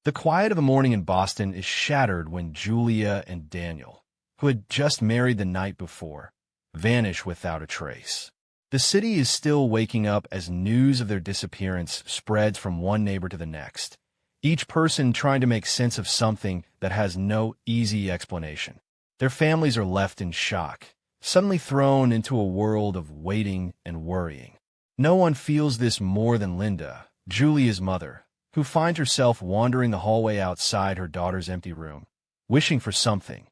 The quiet of the morning in Boston is shattered when Julia and Daniel, who had just married the night before, vanish without a trace. The city is still waking up as news of their disappearance spreads from one neighbor to the next, each person trying to make sense of something that has no easy explanation. Their families are left in shock, suddenly thrown into a world of waiting and worrying. No one feels this more than Linda, Julia's mother, who finds herself wandering the hallway outside her daughter's empty room, wishing for something,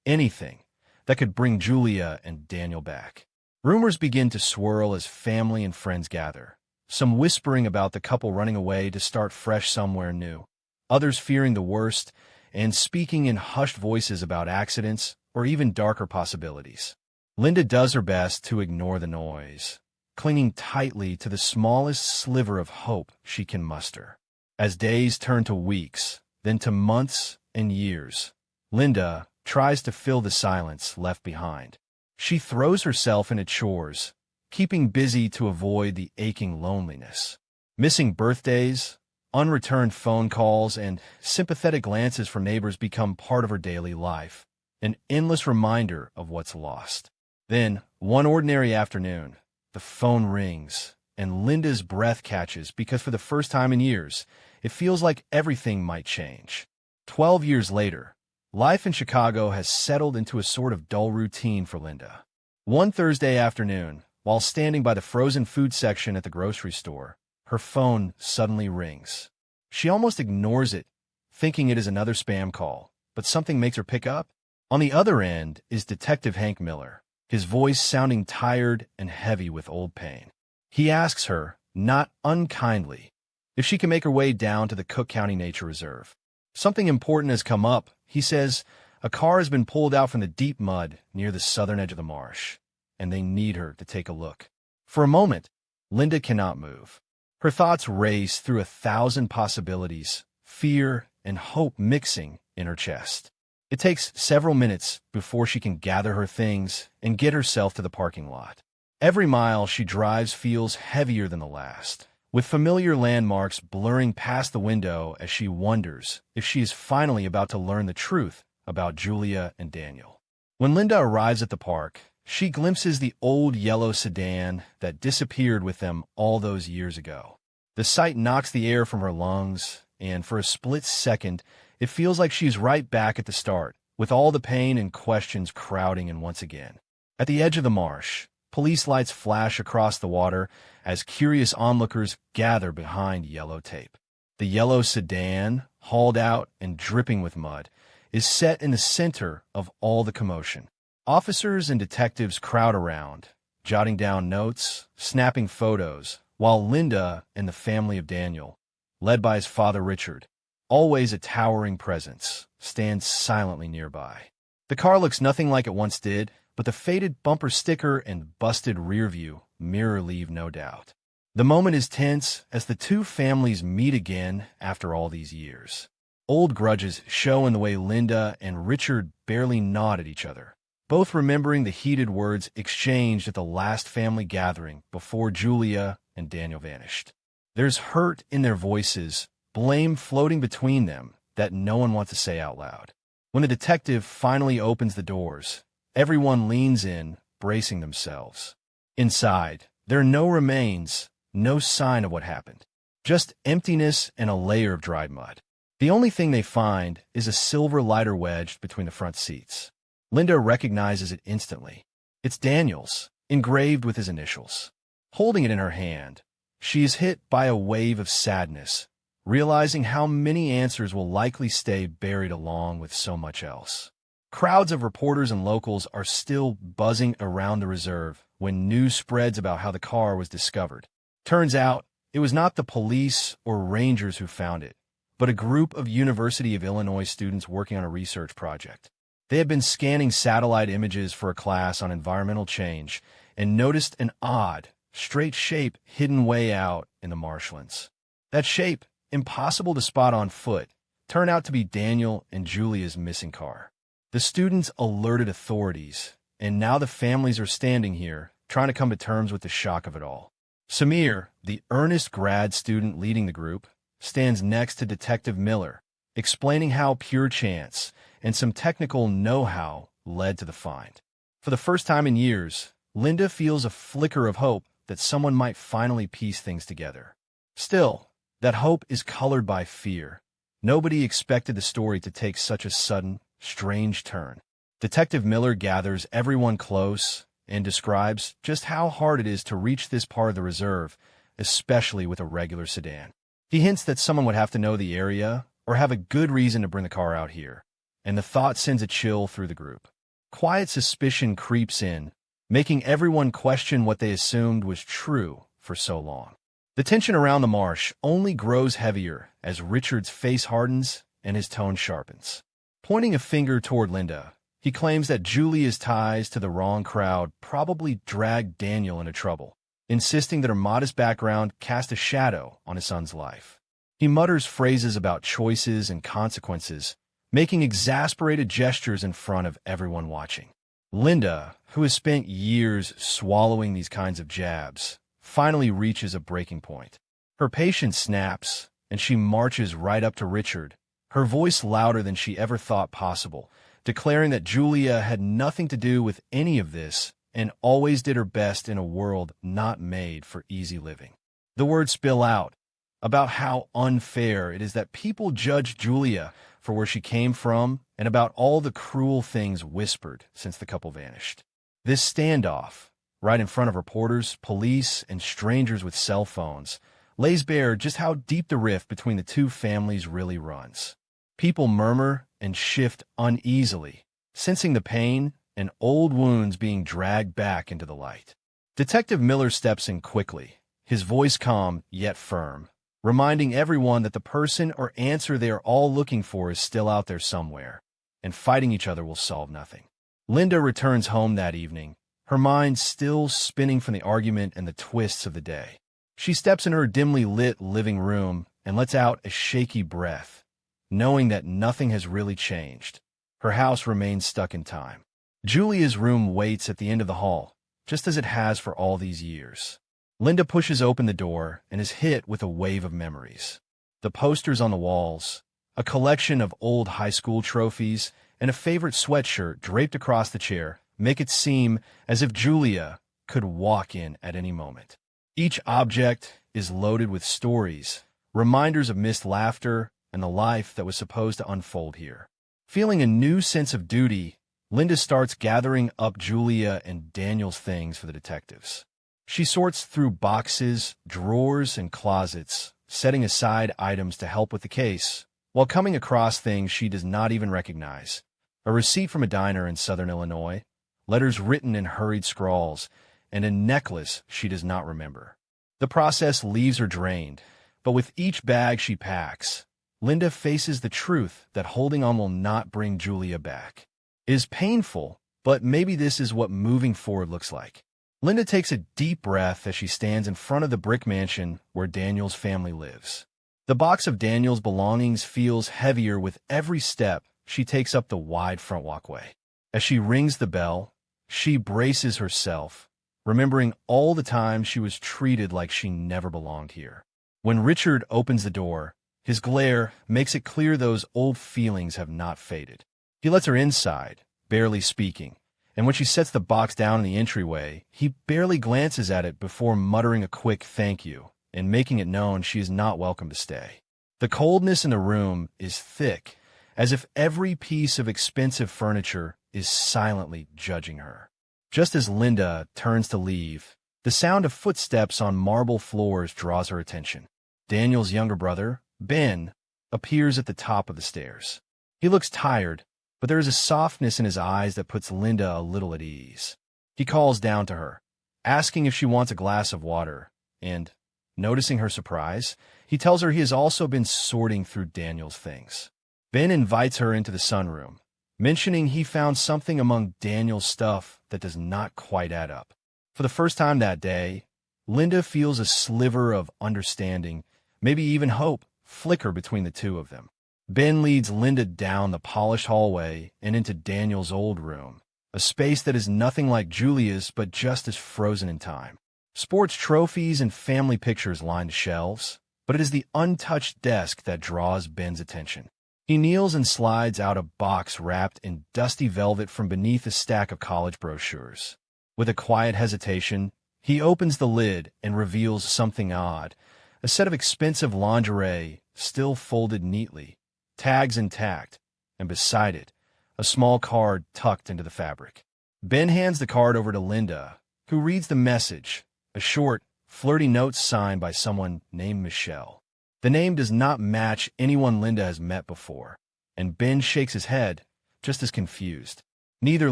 anything, that could bring Julia and Daniel back. Rumors begin to swirl as family and friends gather, some whispering about the couple running away to start fresh somewhere new, others fearing the worst and speaking in hushed voices about accidents or even darker possibilities. Linda does her best to ignore the noise, clinging tightly to the smallest sliver of hope she can muster. As days turn to weeks, then to months and years, Linda tries to fill the silence left behind. She throws herself into chores, keeping busy to avoid the aching loneliness. Missing birthdays, unreturned phone calls, and sympathetic glances from neighbors become part of her daily life, an endless reminder of what's lost. Then, one ordinary afternoon, the phone rings, and Linda's breath catches because for the first time in years, it feels like everything might change. 12 years later, life in Chicago has settled into a sort of dull routine for Linda. One Thursday afternoon, while standing by the frozen food section at the grocery store, her phone suddenly rings. She almost ignores it, thinking it is another spam call, but something makes her pick up. On the other end is Detective Hank Miller, his voice sounding tired and heavy with old pain. He asks her, not unkindly, if she can make her way down to the Cook County Nature Reserve. Something important has come up. He says a car has been pulled out from the deep mud near the southern edge of the marsh, and they need her to take a look. For a moment, Linda cannot move. Her thoughts race through 1,000 possibilities, fear and hope mixing in her chest. It takes several minutes before she can gather her things and get herself to the parking lot. Every mile she drives feels heavier than the last, with familiar landmarks blurring past the window as she wonders if she is finally about to learn the truth about Julia and Daniel. When Linda arrives at the park, she glimpses the old yellow sedan that disappeared with them all those years ago. The sight knocks the air from her lungs, and for a split second, it feels like she's right back at the start, with all the pain and questions crowding in once again. At the edge of the marsh, police lights flash across the water as curious onlookers gather behind yellow tape. The yellow sedan, hauled out and dripping with mud, is set in the center of all the commotion. Officers and detectives crowd around, jotting down notes, snapping photos, while Linda and the family of Daniel, led by his father Richard, always a towering presence, stands silently nearby. The car looks nothing like it once did, but the faded bumper sticker and busted rearview mirror leave no doubt. The moment is tense as the two families meet again after all these years. Old grudges show in the way Linda and Richard barely nod at each other, both remembering the heated words exchanged at the last family gathering before Julia and Daniel vanished. There's hurt in their voices, blame floating between them that no one wants to say out loud. When the detective finally opens the doors, everyone leans in, bracing themselves. Inside, there are no remains, no sign of what happened. Just emptiness and a layer of dried mud. The only thing they find is a silver lighter wedged between the front seats. Linda recognizes it instantly. It's Daniel's, engraved with his initials. Holding it in her hand, she is hit by a wave of sadness, realizing how many answers will likely stay buried along with so much else. Crowds of reporters and locals are still buzzing around the reserve when news spreads about how the car was discovered. Turns out, it was not the police or rangers who found it, but a group of University of Illinois students working on a research project. They had been scanning satellite images for a class on environmental change and noticed an odd, straight shape hidden way out in the marshlands. That shape, impossible to spot on foot, turned out to be Daniel and Julia's missing car. The students alerted authorities, and now the families are standing here, trying to come to terms with the shock of it all. Samir, the earnest grad student leading the group, stands next to Detective Miller, explaining how pure chance and some technical know-how led to the find. For the first time in years, Linda feels a flicker of hope that someone might finally piece things together. Still, that hope is colored by fear. Nobody expected the story to take such a sudden, strange turn. Detective Miller gathers everyone close and describes just how hard it is to reach this part of the reserve, especially with a regular sedan. He hints that someone would have to know the area or have a good reason to bring the car out here, and the thought sends a chill through the group. Quiet suspicion creeps in, making everyone question what they assumed was true for so long. The tension around the marsh only grows heavier as Richard's face hardens and his tone sharpens. Pointing a finger toward Linda, he claims that Julia's ties to the wrong crowd probably dragged Daniel into trouble, insisting that her modest background cast a shadow on his son's life. He mutters phrases about choices and consequences, making exasperated gestures in front of everyone watching. Linda, who has spent years swallowing these kinds of jabs, finally reaches a breaking point. Her patience snaps, and she marches right up to Richard, her voice louder than she ever thought possible, declaring that Julia had nothing to do with any of this and always did her best in a world not made for easy living. The words spill out about how unfair it is that people judge Julia for where she came from and about all the cruel things whispered since the couple vanished. This standoff, right in front of reporters, police, and strangers with cell phones, lays bare just how deep the rift between the two families really runs. People murmur and shift uneasily, sensing the pain and old wounds being dragged back into the light. Detective Miller steps in quickly, his voice calm yet firm, reminding everyone that the person or answer they are all looking for is still out there somewhere, and fighting each other will solve nothing. Linda returns home that evening, her mind still spinning from the argument and the twists of the day. She steps in her dimly lit living room and lets out a shaky breath, knowing that nothing has really changed. Her house remains stuck in time. Julia's room waits at the end of the hall, just as it has for all these years. Linda pushes open the door and is hit with a wave of memories. The posters on the walls, a collection of old high school trophies, and a favorite sweatshirt draped across the chair make it seem as if Julia could walk in at any moment. Each object is loaded with stories, reminders of missed laughter, and the life that was supposed to unfold here. Feeling a new sense of duty, Linda starts gathering up Julia and Daniel's things for the detectives. She sorts through boxes, drawers, and closets, setting aside items to help with the case, while coming across things she does not even recognize. A receipt from a diner in southern Illinois, letters written in hurried scrawls, and a necklace she does not remember. The process leaves her drained, but with each bag she packs, Linda faces the truth that holding on will not bring Julia back. It is painful, but maybe this is what moving forward looks like. Linda takes a deep breath as she stands in front of the brick mansion where Daniel's family lives. The box of Daniel's belongings feels heavier with every step she takes up the wide front walkway. As she rings the bell, she braces herself, remembering all the times she was treated like she never belonged here. When Richard opens the door, his glare makes it clear those old feelings have not faded. He lets her inside, barely speaking, and when she sets the box down in the entryway, he barely glances at it before muttering a quick thank you and making it known she is not welcome to stay. The coldness in the room is thick, as if every piece of expensive furniture is silently judging her. Just as Linda turns to leave, the sound of footsteps on marble floors draws her attention. Daniel's younger brother, Ben, appears at the top of the stairs. He looks tired, but there is a softness in his eyes that puts Linda a little at ease. He calls down to her, asking if she wants a glass of water, and, noticing her surprise, he tells her he has also been sorting through Daniel's things. Ben invites her into the sunroom, mentioning he found something among Daniel's stuff that does not quite add up. For the first time that day, Linda feels a sliver of understanding, maybe even hope, flicker between the two of them. Ben leads Linda down the polished hallway and into Daniel's old room, a space that is nothing like Julia's but just as frozen in time. Sports trophies and family pictures line the shelves, but it is the untouched desk that draws Ben's attention. He kneels and slides out a box wrapped in dusty velvet from beneath a stack of college brochures. With a quiet hesitation, he opens the lid and reveals something odd, a set of expensive lingerie, still folded neatly, tags intact, and beside it, a small card tucked into the fabric. Ben hands the card over to Linda, who reads the message, a short, flirty note signed by someone named Michelle. The name does not match anyone Linda has met before, and Ben shakes his head, just as confused. Neither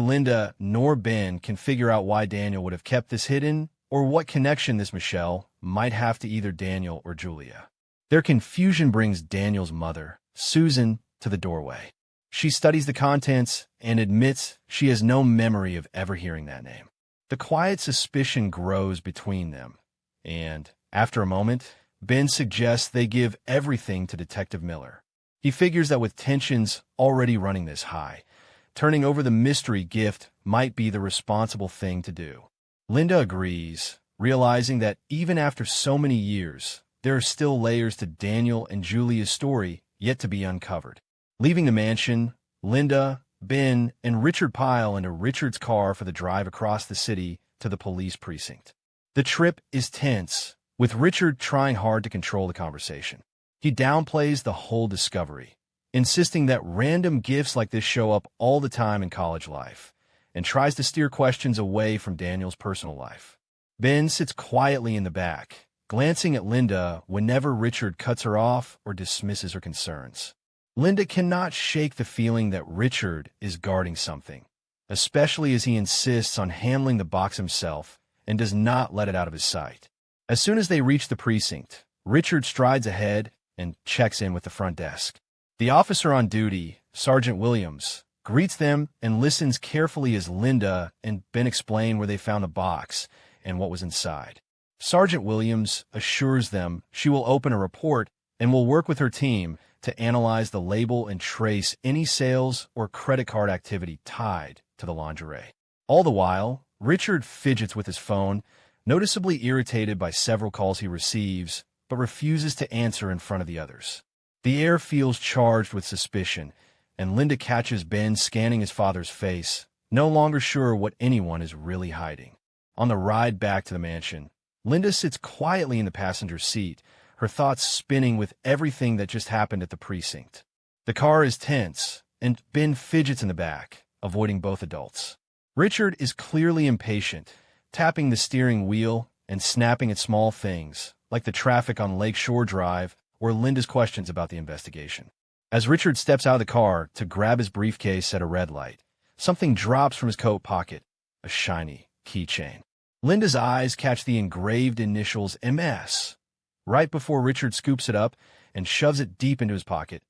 Linda nor Ben can figure out why Daniel would have kept this hidden or what connection this Michelle might have to either Daniel or Julia. Their confusion brings Daniel's mother, Susan, to the doorway. She studies the contents and admits she has no memory of ever hearing that name. The quiet suspicion grows between them, and, after a moment, Ben suggests they give everything to Detective Miller. He figures that with tensions already running this high, turning over the mystery gift might be the responsible thing to do. Linda agrees, realizing that even after so many years, there are still layers to Daniel and Julia's story yet to be uncovered. Leaving the mansion, Linda, Ben, and Richard pile into Richard's car for the drive across the city to the police precinct. The trip is tense, with Richard trying hard to control the conversation. He downplays the whole discovery, insisting that random gifts like this show up all the time in college life, and tries to steer questions away from Daniel's personal life. Ben sits quietly in the back, glancing at Linda whenever Richard cuts her off or dismisses her concerns. Linda cannot shake the feeling that Richard is guarding something, especially as he insists on handling the box himself and does not let it out of his sight. As soon as they reach the precinct, Richard strides ahead and checks in with the front desk. The officer on duty, Sergeant Williams, greets them and listens carefully as Linda and Ben explain where they found the box and what was inside. Sergeant Williams assures them she will open a report and will work with her team to analyze the label and trace any sales or credit card activity tied to the lingerie. All the while, Richard fidgets with his phone, noticeably irritated by several calls he receives, but refuses to answer in front of the others. The air feels charged with suspicion, and Linda catches Ben scanning his father's face, no longer sure what anyone is really hiding. On the ride back to the mansion, Linda sits quietly in the passenger seat, her thoughts spinning with everything that just happened at the precinct. The car is tense, and Ben fidgets in the back, avoiding both adults. Richard is clearly impatient, tapping the steering wheel and snapping at small things, like the traffic on Lake Shore Drive or Linda's questions about the investigation. As Richard steps out of the car to grab his briefcase at a red light, something drops from his coat pocket, a shiny keychain. Linda's eyes catch the engraved initials MS, right before Richard scoops it up and shoves it deep into his pocket,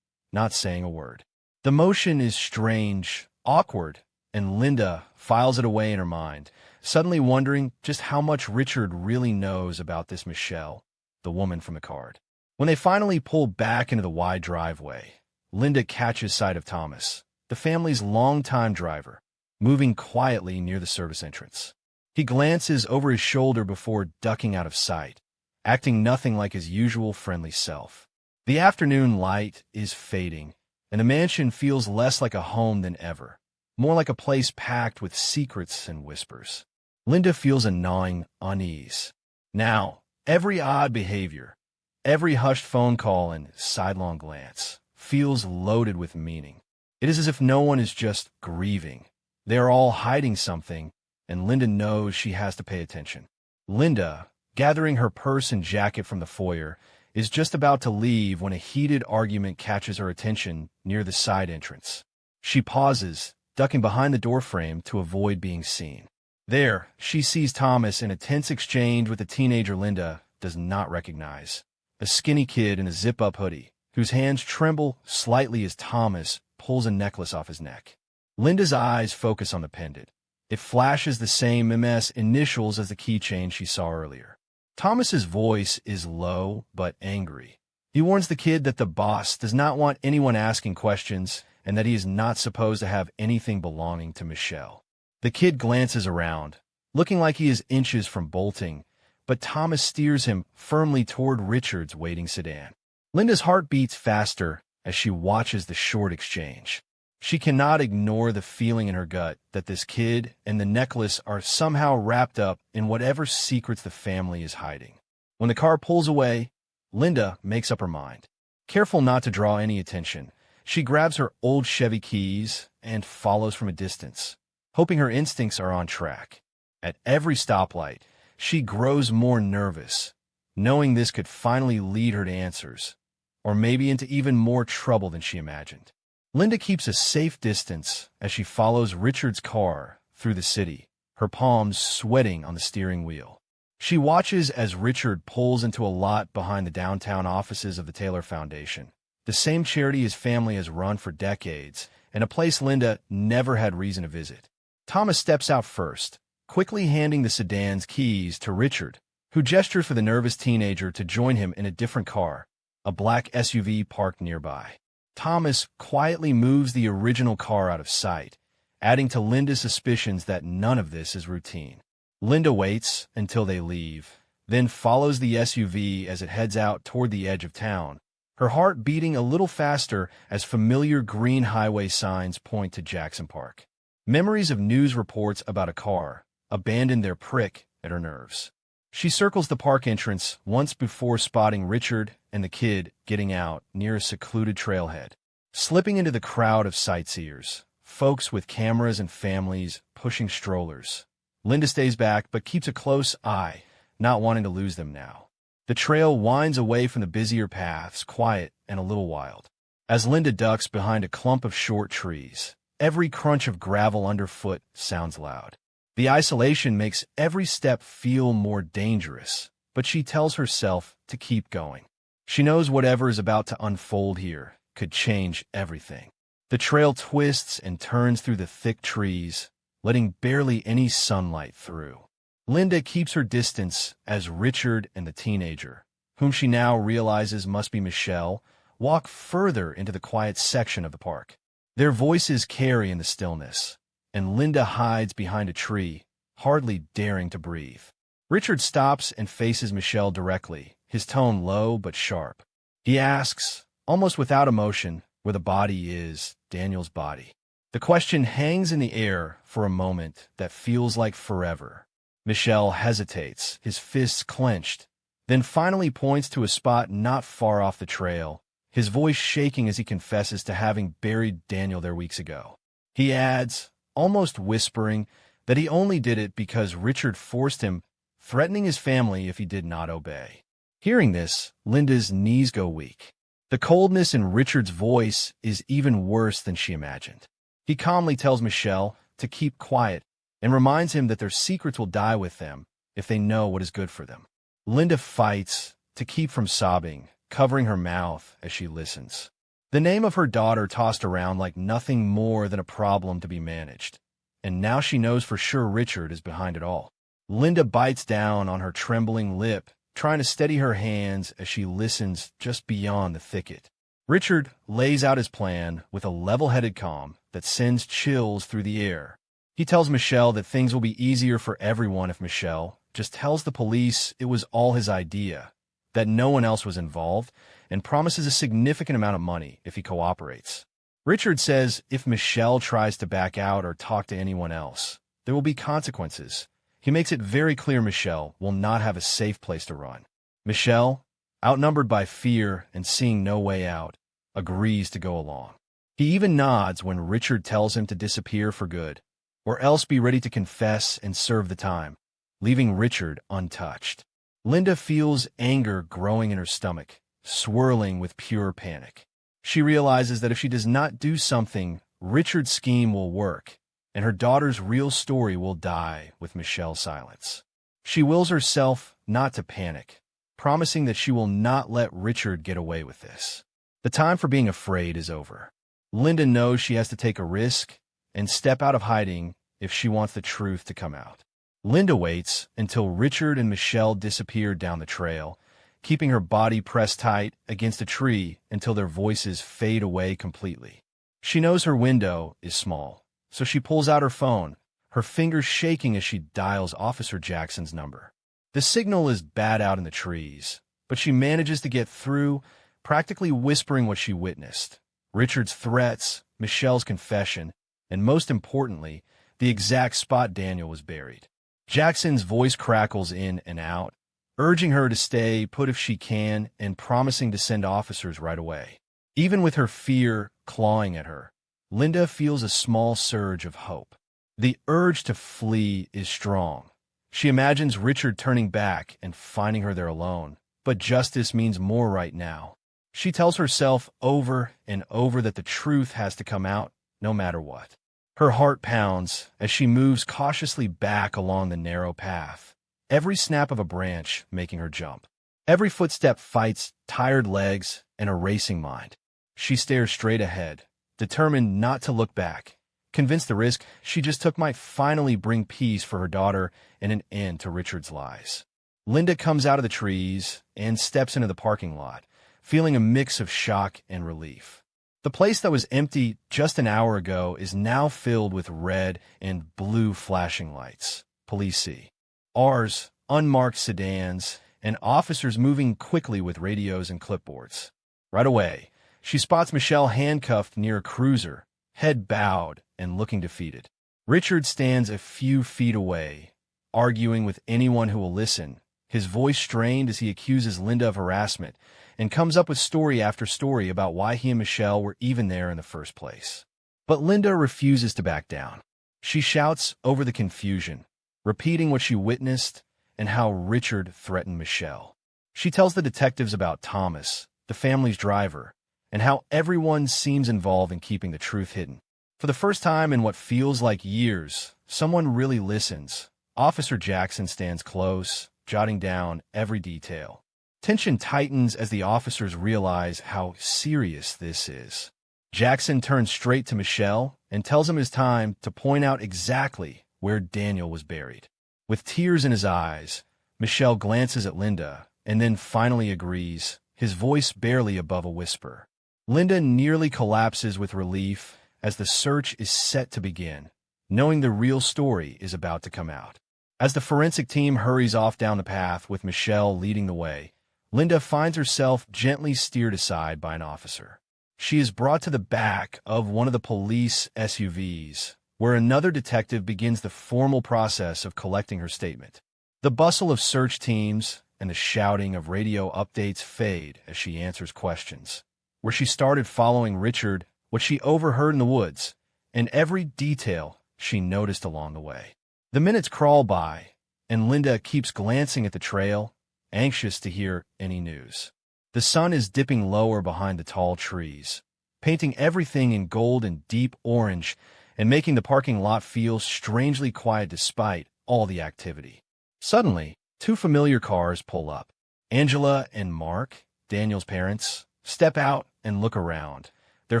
not saying a word. The motion is strange, awkward, and Linda files it away in her mind, suddenly wondering just how much Richard really knows about this Michelle, the woman from the card. When they finally pull back into the wide driveway, Linda catches sight of Thomas, the family's longtime driver, moving quietly near the service entrance. He glances over his shoulder before ducking out of sight, acting nothing like his usual friendly self. The afternoon light is fading, and the mansion feels less like a home than ever, more like a place packed with secrets and whispers. Linda feels a gnawing unease. Now, every odd behavior, every hushed phone call and sidelong glance feels loaded with meaning. It is as if no one is just grieving. They are all hiding something, and Linda knows she has to pay attention. Linda, gathering her purse and jacket from the foyer, is just about to leave when a heated argument catches her attention near the side entrance. She pauses, ducking behind the doorframe to avoid being seen. There, she sees Thomas in a tense exchange with a teenager Linda does not recognize, a skinny kid in a zip-up hoodie, whose hands tremble slightly as Thomas pulls a necklace off his neck. Linda's eyes focus on the pendant. It flashes the same MS initials as the keychain she saw earlier. Thomas's voice is low but angry. He warns the kid that the boss does not want anyone asking questions and that he is not supposed to have anything belonging to Michelle. The kid glances around, looking like he is inches from bolting, but Thomas steers him firmly toward Richard's waiting sedan. Linda's heart beats faster as she watches the short exchange. She cannot ignore the feeling in her gut that this kid and the necklace are somehow wrapped up in whatever secrets the family is hiding. When the car pulls away, Linda makes up her mind. Careful not to draw any attention, she grabs her old Chevy keys and follows from a distance, hoping her instincts are on track. At every stoplight, she grows more nervous, knowing this could finally lead her to answers, or maybe into even more trouble than she imagined. Linda keeps a safe distance as she follows Richard's car through the city, her palms sweating on the steering wheel. She watches as Richard pulls into a lot behind the downtown offices of the Taylor Foundation, the same charity his family has run for decades, and a place Linda never had reason to visit. Thomas steps out first, quickly handing the sedan's keys to Richard, who gestures for the nervous teenager to join him in a different car, a black SUV parked nearby. Thomas quietly moves the original car out of sight, adding to Linda's suspicions that none of this is routine. Linda waits until they leave, then follows the SUV as it heads out toward the edge of town, her heart beating a little faster as familiar green highway signs point to Jackson Park. Memories of news reports about a car abandoned their prick at her nerves. She circles the park entrance once before spotting Richard and the kid getting out near a secluded trailhead. Slipping into the crowd of sightseers, folks with cameras and families pushing strollers. Linda stays back but keeps a close eye, not wanting to lose them now. The trail winds away from the busier paths, quiet and a little wild. As Linda ducks behind a clump of short trees, every crunch of gravel underfoot sounds loud. The isolation makes every step feel more dangerous, but she tells herself to keep going. She knows whatever is about to unfold here could change everything. The trail twists and turns through the thick trees, letting barely any sunlight through. Linda keeps her distance as Richard and the teenager, whom she now realizes must be Michelle, walk further into the quiet section of the park. Their voices carry in the stillness, and Linda hides behind a tree, hardly daring to breathe. Richard stops and faces Michelle directly, his tone low but sharp. He asks, almost without emotion, where the body is, Daniel's body. The question hangs in the air for a moment that feels like forever. Michelle hesitates, his fists clenched, then finally points to a spot not far off the trail, his voice shaking as he confesses to having buried Daniel there weeks ago. He adds, almost whispering, that he only did it because Richard forced him, threatening his family if he did not obey. Hearing this, Linda's knees go weak. The coldness in Richard's voice is even worse than she imagined. He calmly tells Michelle to keep quiet and reminds him that their secrets will die with them if they know what is good for them. Linda fights to keep from sobbing, covering her mouth as she listens. The name of her daughter tossed around like nothing more than a problem to be managed, and now she knows for sure Richard is behind it all. Linda bites down on her trembling lip, trying to steady her hands as she listens just beyond the thicket. Richard lays out his plan with a level-headed calm that sends chills through the air. He tells Michelle that things will be easier for everyone if Michelle just tells the police it was all his idea, that no one else was involved, and promises a significant amount of money if he cooperates. Richard says if Michelle tries to back out or talk to anyone else, there will be consequences. He makes it very clear Michelle will not have a safe place to run. Michelle, outnumbered by fear and seeing no way out, agrees to go along. He even nods when Richard tells him to disappear for good, or else be ready to confess and serve the time, leaving Richard untouched. Linda feels anger growing in her stomach, swirling with pure panic. She realizes that if she does not do something, Richard's scheme will work, and her daughter's real story will die with Michelle's silence. She wills herself not to panic, promising that she will not let Richard get away with this. The time for being afraid is over. Linda knows she has to take a risk and step out of hiding if she wants the truth to come out. Linda waits until Richard and Michelle disappear down the trail, keeping her body pressed tight against a tree until their voices fade away completely. She knows her window is small, so she pulls out her phone, her fingers shaking as she dials Officer Jackson's number. The signal is bad out in the trees, but she manages to get through, practically whispering what she witnessed: Richard's threats, Michelle's confession, and most importantly, the exact spot Daniel was buried. Jackson's voice crackles in and out, urging her to stay put if she can and promising to send officers right away. Even with her fear clawing at her, Linda feels a small surge of hope. The urge to flee is strong. She imagines Richard turning back and finding her there alone, but justice means more right now. She tells herself over and over that the truth has to come out no matter what. Her heart pounds as she moves cautiously back along the narrow path, every snap of a branch making her jump. Every footstep fights tired legs and a racing mind. She stares straight ahead, determined not to look back, convinced the risk she just took might finally bring peace for her daughter and an end to Richard's lies. Linda comes out of the trees and steps into the parking lot, feeling a mix of shock and relief. The place that was empty just an hour ago is now filled with red and blue flashing lights. Police see R's, unmarked sedans, and officers moving quickly with radios and clipboards. Right away, she spots Michelle handcuffed near a cruiser, head bowed and looking defeated. Richard stands a few feet away, arguing with anyone who will listen, his voice strained as he accuses Linda of harassment and comes up with story after story about why he and Michelle were even there in the first place. But Linda refuses to back down. She shouts over the confusion, repeating what she witnessed and how Richard threatened Michelle. She tells the detectives about Thomas, the family's driver, and how everyone seems involved in keeping the truth hidden. For the first time in what feels like years, someone really listens. Officer Jackson stands close, jotting down every detail. Tension tightens as the officers realize how serious this is. Jackson turns straight to Michelle and tells him it's time to point out exactly where Daniel was buried. With tears in his eyes, Michelle glances at Linda and then finally agrees, his voice barely above a whisper. Linda nearly collapses with relief as the search is set to begin, knowing the real story is about to come out. As the forensic team hurries off down the path with Michelle leading the way, Linda finds herself gently steered aside by an officer. She is brought to the back of one of the police SUVs, where another detective begins the formal process of collecting her statement. The bustle of search teams and the shouting of radio updates fade as she answers questions. Where she started following Richard, what she overheard in the woods, and every detail she noticed along the way. The minutes crawl by, and Linda keeps glancing at the trail, anxious to hear any news. The sun is dipping lower behind the tall trees, painting everything in gold and deep orange and making the parking lot feel strangely quiet despite all the activity. Suddenly, two familiar cars pull up. Angela and Mark, Daniel's parents, step out and look around, their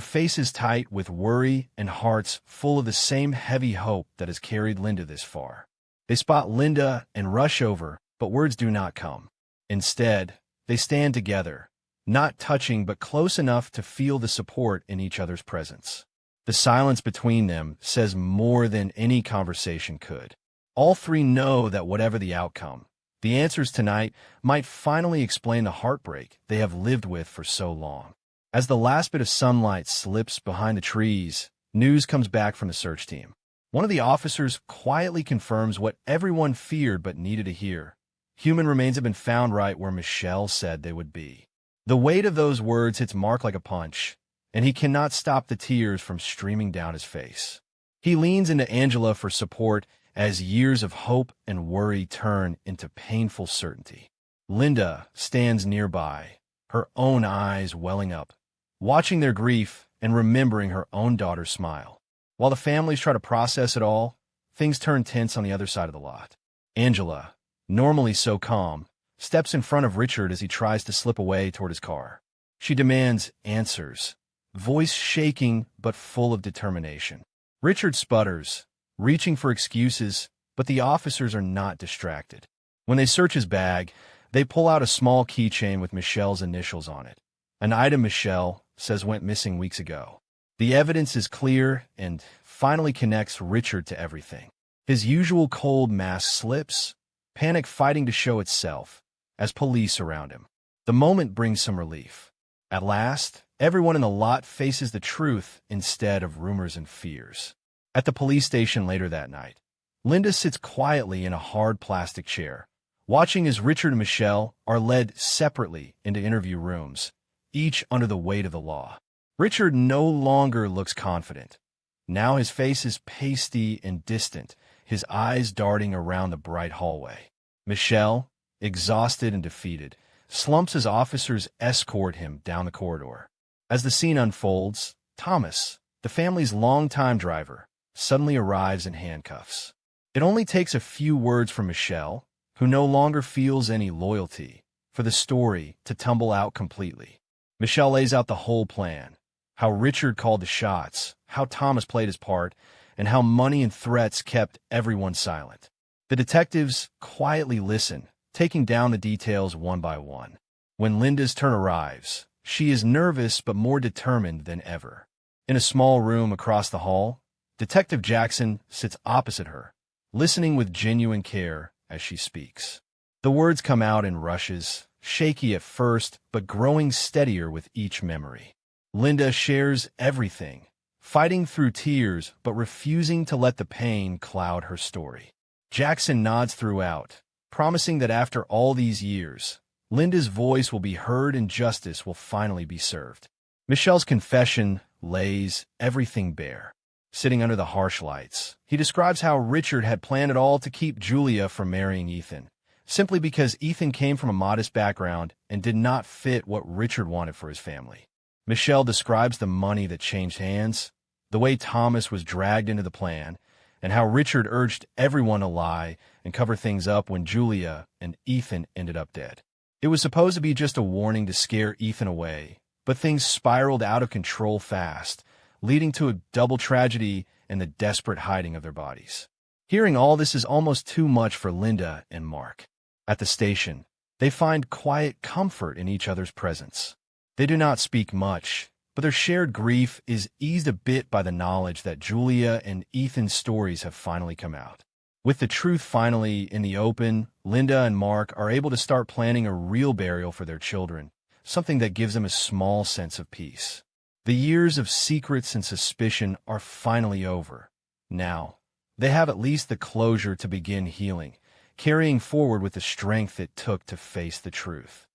faces tight with worry and hearts full of the same heavy hope that has carried Linda this far. They spot Linda and rush over, but words do not come. Instead, they stand together, not touching but close enough to feel the support in each other's presence. The silence between them says more than any conversation could. All three know that whatever the outcome, the answers tonight might finally explain the heartbreak they have lived with for so long. As the last bit of sunlight slips behind the trees, news comes back from the search team. One of the officers quietly confirms what everyone feared but needed to hear. Human remains have been found right where Michelle said they would be. The weight of those words hits Mark like a punch, and he cannot stop the tears from streaming down his face. He leans into Angela for support as years of hope and worry turn into painful certainty. Linda stands nearby, her own eyes welling up, watching their grief and remembering her own daughter's smile. While the families try to process it all, things turn tense on the other side of the lot. Angela, normally so calm, steps in front of Richard as he tries to slip away toward his car. She demands answers, voice shaking but full of determination. Richard sputters, reaching for excuses, but the officers are not distracted. When they search his bag, they pull out a small keychain with Michelle's initials on it, an item Michelle says went missing weeks ago. The evidence is clear and finally connects Richard to everything. His usual cold mask slips, panic fighting to show itself, as police surround him. The moment brings some relief. At last, everyone in the lot faces the truth instead of rumors and fears. At the police station later that night, Linda sits quietly in a hard plastic chair, watching as Richard and Michelle are led separately into interview rooms, each under the weight of the law. Richard no longer looks confident. Now his face is pasty and distant, his eyes darting around the bright hallway. Michelle, exhausted and defeated, slumps as officers escort him down the corridor. As the scene unfolds, Thomas, the family's longtime driver, suddenly arrives in handcuffs. It only takes a few words from Michelle, who no longer feels any loyalty, for the story to tumble out completely. Michelle lays out the whole plan: how Richard called the shots, how Thomas played his part, and how money and threats kept everyone silent. The detectives quietly listen, taking down the details one by one. When Linda's turn arrives, she is nervous but more determined than ever. In a small room across the hall, Detective Jackson sits opposite her, listening with genuine care as she speaks. The words come out in rushes, shaky at first, but growing steadier with each memory. Linda shares everything, fighting through tears but refusing to let the pain cloud her story. Jackson nods throughout, promising that after all these years, Linda's voice will be heard and justice will finally be served. Michelle's confession lays everything bare. Sitting under the harsh lights, he describes how Richard had planned it all to keep Julia from marrying Ethan, simply because Ethan came from a modest background and did not fit what Richard wanted for his family. Michelle describes the money that changed hands, the way Thomas was dragged into the plan, and how Richard urged everyone to lie and cover things up when Julia and Ethan ended up dead. It was supposed to be just a warning to scare Ethan away, but things spiraled out of control fast, leading to a double tragedy and the desperate hiding of their bodies. Hearing all this is almost too much for Linda and Mark. At the station, they find quiet comfort in each other's presence. They do not speak much, but their shared grief is eased a bit by the knowledge that Julia and Ethan's stories have finally come out. With the truth finally in the open, Linda and Mark are able to start planning a real burial for their children, something that gives them a small sense of peace. The years of secrets and suspicion are finally over. Now, they have at least the closure to begin healing, carrying forward with the strength it took to face the truth.